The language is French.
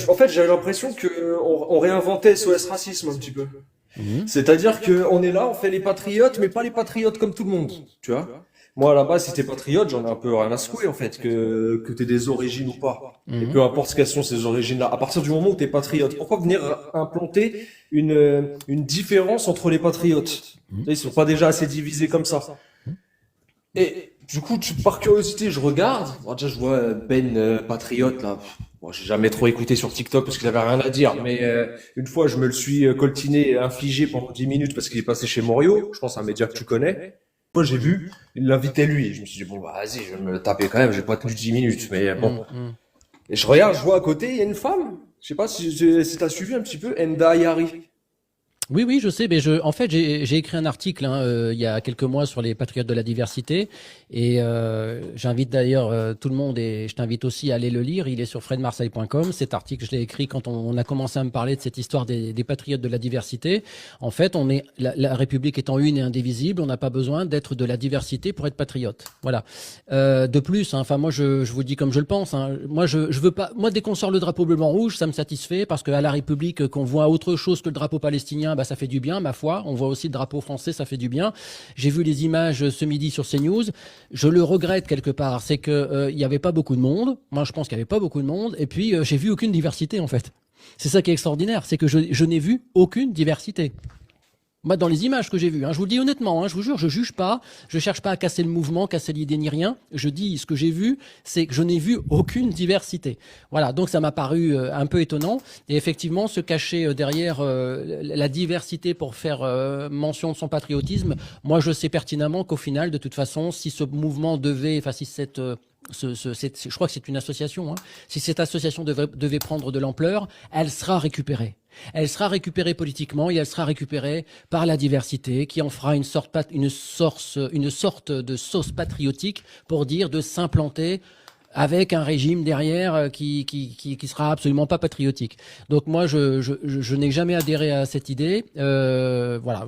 En fait, j'avais l'impression que on réinventait SOS Racisme un petit peu. Mhm. C'est-à-dire que on est là, on fait les patriotes, mais pas les patriotes comme tout le monde, tu vois. Moi, à la base, si t'es patriote, j'en ai un peu rien à secouer, en fait, que t'aies des origines ou pas. Et Mhm. peu importe quelles sont ces origines-là. À partir du moment où t'es patriote, pourquoi venir implanter une différence entre les patriotes? Tu sais, ils sont pas déjà assez divisés comme ça. Et du coup, par curiosité, je regarde. Bon, déjà, je vois Ben Patriote là. Bon, j'ai jamais trop écouté sur TikTok parce qu'il avait rien à dire. Mais une fois, je me le suis coltiné, infligé pendant 10 minutes parce qu'il est passé chez Morio. Je pense un média que tu connais. Moi, j'ai vu, il l'invitait lui. Et je me suis dit, bon, bah, vas-y, je vais me le taper quand même. J'ai pas tenu 10 minutes. Mais bon. Mhm. Mhm. Et je regarde, je vois à côté, il y a une femme. Je sais pas si t'as suivi un petit peu, Enda Yari. Oui, oui, je sais. Mais en fait, j'ai écrit un article il y a quelques mois sur les patriotes de la diversité, et j'invite d'ailleurs tout le monde, et je t'invite aussi à aller le lire. Il est sur fredmarseille.com. Cet article, je l'ai écrit quand on a commencé à me parler de cette histoire des patriotes de la diversité. En fait, la République étant une et indivisible, on n'a pas besoin d'être de la diversité pour être patriote. Voilà. De plus, hein, enfin moi, je vous dis comme je le pense. Hein, moi, je veux pas. Moi, dès qu'on sort le drapeau bleu blanc rouge, ça me satisfait parce qu'à la République, qu'on voit autre chose que le drapeau palestinien, bah, ça fait du bien, ma foi. On voit aussi le drapeau français, ça fait du bien. J'ai vu les images ce midi sur CNews. Je le regrette quelque part, c'est que il y avait pas beaucoup de monde. Moi, je pense qu'il y avait pas beaucoup de monde. Et puis, j'ai vu aucune diversité en fait. C'est ça qui est extraordinaire, c'est que je n'ai vu aucune diversité. Moi, dans les images que j'ai vues, hein, je vous le dis honnêtement, hein, je vous jure, je juge pas, je cherche pas à casser le mouvement, casser l'idée ni rien. Je dis ce que j'ai vu, c'est que je n'ai vu aucune diversité. Voilà, donc ça m'a paru un peu étonnant. Et effectivement, se cacher derrière la diversité pour faire mention de son patriotisme, moi, je sais pertinemment qu'au final, de toute façon, si ce mouvement devait, enfin, si cette je crois que c'est une association. Hein. Si cette association devait prendre de l'ampleur, elle sera récupérée. Elle sera récupérée politiquement et elle sera récupérée par la diversité qui en fera une sorte de sauce patriotique pour dire de s'implanter avec un régime derrière qui sera absolument pas patriotique. Donc moi, je n'ai jamais adhéré à cette idée. Voilà.